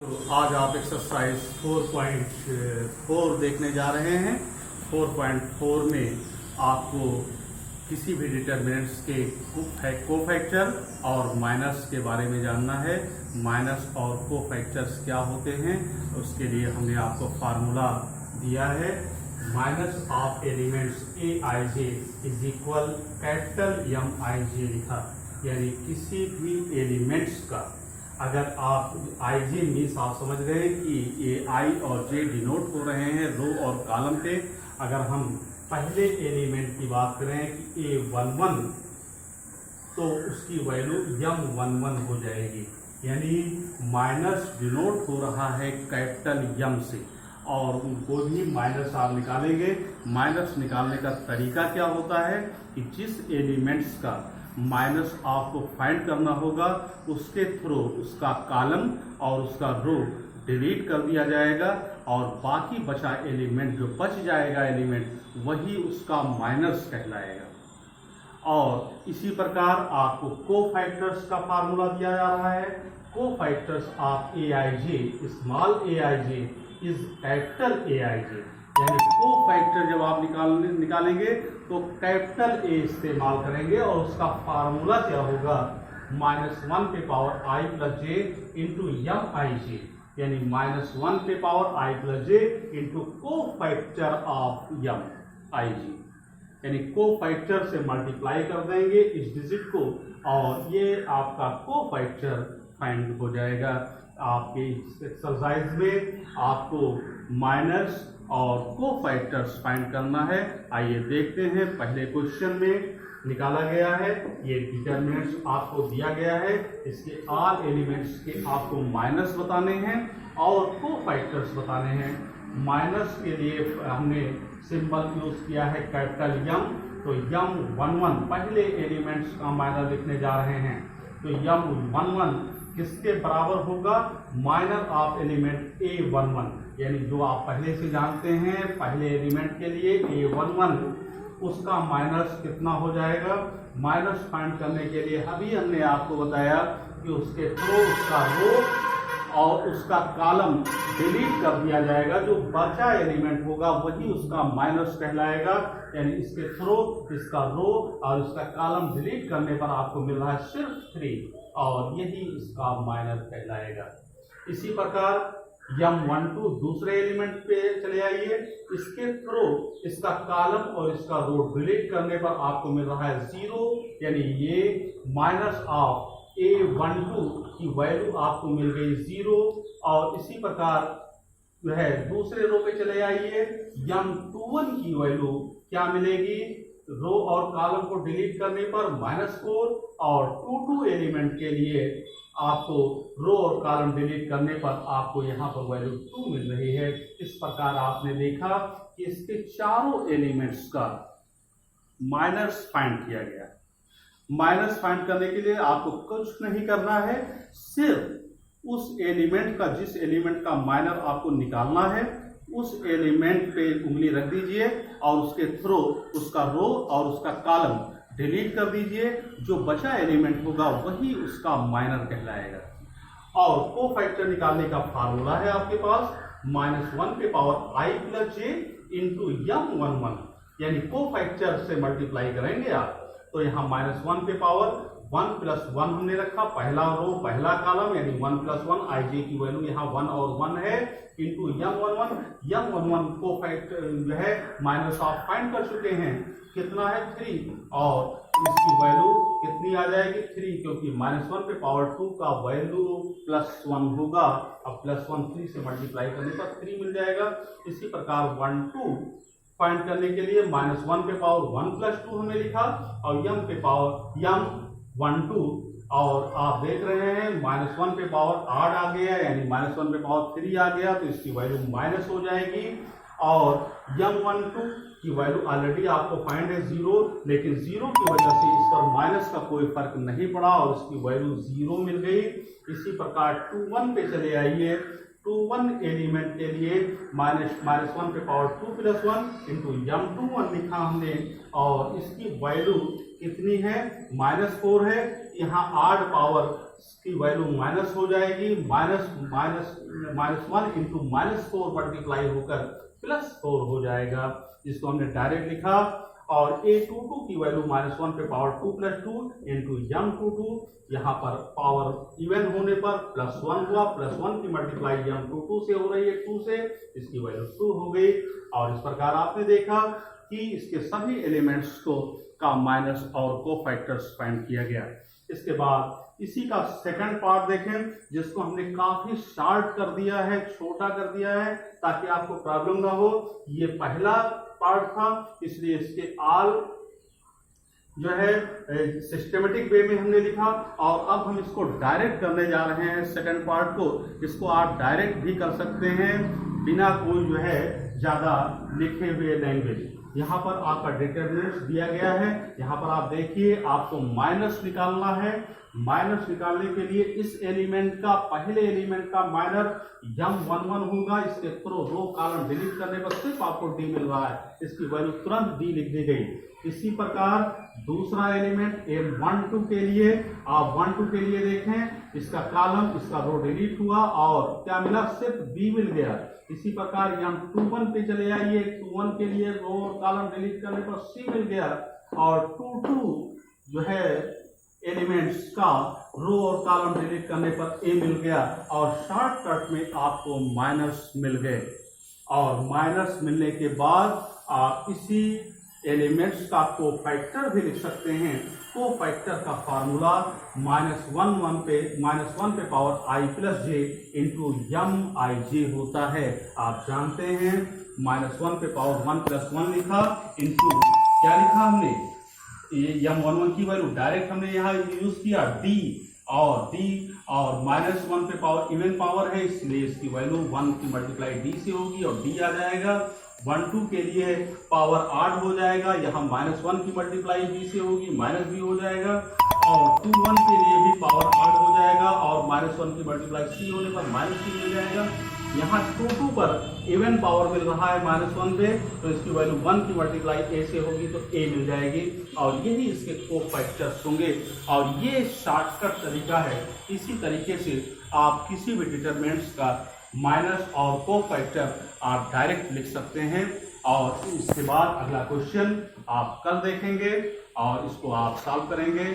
तो आज आप एक्सरसाइज 4.4 देखने जा रहे हैं। 4.4 में आपको किसी भी डिटर्मिनेंट्स के कोफैक्टर और माइनस के बारे में जानना है। माइनस और कोफैक्टर्स क्या होते हैं, उसके लिए हमने आपको फार्मूला दिया है। Minors of elements a i j is equal capital M i j लिखा, यानी किसी भी एलिमेंट्स का अगर आप आई जे मीन्स आप समझ गए कि ए आई और जे डिनोट हो रहे हैं रो और कॉलम पे। अगर हम पहले एलिमेंट की बात करें कि A11 तो उसकी वैल्यू M11 हो जाएगी, यानी माइनस डिनोट हो रहा है कैपिटल M से। और उनको भी माइनस आप निकालेंगे। माइनस निकालने का तरीका क्या होता है कि जिस एलिमेंट्स का माइनस आपको फाइंड करना होगा उसके थ्रू उसका कॉलम और उसका रो डिलीट कर दिया जाएगा और बाकी बचा एलिमेंट जो बच जाएगा एलिमेंट वही उसका माइनस कहलाएगा। और इसी प्रकार आपको कोफैक्टर्स का फार्मूला दिया जा रहा है। Cofactors of a i j small a i j is capital A i j, यानी कोफैक्टर जब आप निकालेंगे तो कैपिटल ए इस्तेमाल करेंगे और उसका फार्मूला क्या होगा, -1 पे power i plus j into M i j, यानी -1 पे power i plus j into cofactor of M i j, यानी कोफैक्टर से मल्टीप्लाई कर देंगे इस डिजिट को और ये आपका कोफैक्टर फाइंड हो जाएगा। आपके एक्सरसाइज में आपको माइनस और कोफैक्टर्स फाइंड करना है। आइए देखते हैं। पहले क्वेश्चन में निकाला गया है, ये डिटर्मिनेंट्स आपको दिया गया है, इसके ऑल एलिमेंट्स के आपको माइनस बताने हैं और कोफैक्टर्स बताने हैं। माइनस के लिए हमने सिंबल यूज किया है कैपिटल एम, तो M11 पहले एलिमेंट्स का माइनस लिखने जा रहे हैं। तो M11 किसके बराबर होगा, माइनर ऑफ एलिमेंट A11, यानी जो आप पहले से जानते हैं पहले एलिमेंट के लिए A11 उसका माइनस कितना हो जाएगा। माइनस फाइंड करने के लिए अभी हमने आपको बताया कि उसके थ्रू उसका रो और उसका कॉलम डिलीट कर दिया जाएगा, जो बचा एलिमेंट होगा वही उसका माइनस कहलाएगा, यानी इसके थ्रू इसका रो और इसका कॉलम डिलीट करने पर आपको मिल रहा है सिर्फ 3 और यही इसका माइनस कहलाएगा। इसी प्रकार M12 दूसरे एलिमेंट पे चले आइए, इसके थ्रू इसका कॉलम और इसका रो डिलीट करने पर आपको मिल रहा है 0, यानी ये माइनस ऑफ A12 की वैल्यू आपको मिल गई 0। और इसी प्रकार जो है दूसरे रो पे चले आइए, M21 की वैल्यू क्या मिलेगी, रो और कॉलम को डिलीट करने पर -4 और 2 एलिमेंट के लिए आपको रो और कॉलम डिलीट करने पर आपको यहाँ पर वैल्यू 2 मिल रही है। इस प्रकार आपने देखा कि इसके चारों एलिमेंट्स का माइनस फाइंड किया गया। माइनस फाइंड करने के लिए आपको कुछ नहीं करना है, सिर्फ उस एलिमेंट का जिस एलिमेंट का माइनर आपको निकालना है उस एलिमेंट पे उंगली रख दीजिए और उसके थ्रू उसका रो और उसका कॉलम डिलीट कर दीजिए, जो बचा एलिमेंट होगा वही उसका माइनर कहलाएगा। और कोफैक्टर निकालने का फार्मूला है आपके पास -1 पे power i plus j into M11, यानी कोफैक्टर से मल्टीप्लाई करेंगे आप तो यहाँ -1 पे पावर 1 प्लस 1 हमने रखा, पहला रो पहला कॉलम, यानी 1 प्लस 1 आई जे की वैल्यू यहाँ 1 और 1 है, इंटू M11 कोफैक्टर जो है माइनस ऑफ फाइंड कर चुके हैं, कितना है 3 और इसकी वैल्यू कितनी आ जाएगी 3, क्योंकि -1 पे पावर 2 का वैल्यू +1 होगा। अब +1 3 से मल्टीप्लाई करने पर 3 मिल जाएगा। इसी प्रकार 1 2 फाइंड करने के लिए -1 पे पावर 1 प्लस 2 हमने लिखा और M पे पावर M12, और आप देख रहे हैं -1 पे पावर 8 आ गया, यानी -1 पे पावर 3 आ गया, तो इसकी वैल्यू माइनस हो जाएगी। और M12 की वैल्यू ऑलरेडी आपको फाइंड है 0, लेकिन 0 की वजह से इस पर माइनस का कोई फर्क नहीं पड़ा और इसकी वैल्यू 0 मिल गई। इसी प्रकार 21 पे चले आइए, 21 एलिमेंट के लिए -1 पे पावर 2 प्लस 1 इंटू M21 लिखा हमने और इसकी वैल्यू कितनी है, -4 है। यहाँ 8 पावर की वैल्यू माइनस हो जाएगी, -1 इंटू -4 मल्टीप्लाई होकर +4 हो जाएगा, जिसको हमने डायरेक्ट लिखा। और a22 की वैल्यू -1 पे पावर 2 + 2 इंटू m22, यहाँ पर पावर इवन होने पर +1 हुआ, +1 की मल्टीप्लाई m22 से हो रही है 2 से, इसकी वैल्यू 2 हो गई। और इस प्रकार आपने देखा कि इसके सभी एलिमेंट्स को का माइनस और कोफैक्टर्स फाइंड किया गया। इसके बाद इसी का सेकंड पार्ट देखें, जिसको हमने काफी शॉर्ट कर दिया है, छोटा कर दिया है, ताकि आपको प्रॉब्लम ना हो। ये पहला पार्ट था, इसलिए इसके आल जो है सिस्टमेटिक वे में हमने लिखा। और अब हम इसको डायरेक्ट करने जा रहे हैं सेकंड पार्ट को। इसको आप डायरेक्ट भी कर सकते हैं बिना कोई जो है ज्यादा लिखे हुए लैंग्वेज। यहाँ पर आपका डिटरमिनेंट्स दिया गया है। यहाँ पर आप देखिए, आपको माइनस निकालना है। माइनस निकालने के लिए इस एलिमेंट का, पहले एलिमेंट का माइनर m11 होगा। इसके थ्रू रो कॉलम डिलीट करने पर सिर्फ आपको d मिल रहा है, इसकी वैल्यू तुरंत d लिख दी गई। इसी प्रकार दूसरा एलिमेंट m12 के लिए, आप 12 के लिए देखें, इसका कॉलम, इसका रो डिलीट हुआ और क्या मिला, सिर्फ b मिल गया। इसी प्रकार m21 पे चले आइए, 21 के लिए रो और कॉलम डिलीट करने पर c मिल गया। और 22 जो है एलिमेंट्स का रो और कॉलम डिलीट करने पर a मिल गया। और शॉर्टकट में आपको माइनस मिल गए। और माइनस मिलने के बाद आप इसी एलिमेंट्स का कोफैक्टर भी लिख सकते हैं। कोफैक्टर का फार्मूला -1 पे power i + j into mij होता है। आप जानते हैं, -1 पे पावर 1 + 1 लिखा, इंटू क्या लिखा हमने, m11 की वैल्यू डायरेक्ट हमने यहाँ यूज किया d, और -1 पे पावर इवन पावर है, इसलिए इसकी वैल्यू 1 की मल्टीप्लाई d से होगी और d आ जाएगा। 12 के लिए पावर 8 हो जाएगा, यहाँ -1 की मल्टीप्लाई b से होगी, -b हो जाएगा। और 21 के लिए भी पावर 8 हो जाएगा और -1 की मल्टीप्लाई c होने पर -c मिल जाएगा। यहाँ 22 पर इवन पावर मिल रहा है -1 पे, तो इसकी वैल्यू 1 की मल्टीप्लाई a से होगी तो a मिल जाएगी। और यही इसके कोफैक्टर्स होंगे। और ये शॉर्टकट तरीका है। इसी तरीके से आप किसी भी डिटरमिनेंट्स का माइनस और कोफैक्टर आप डायरेक्ट लिख सकते हैं। और इसके बाद अगला क्वेश्चन आप कल देखेंगे और इसको आप सॉल्व करेंगे।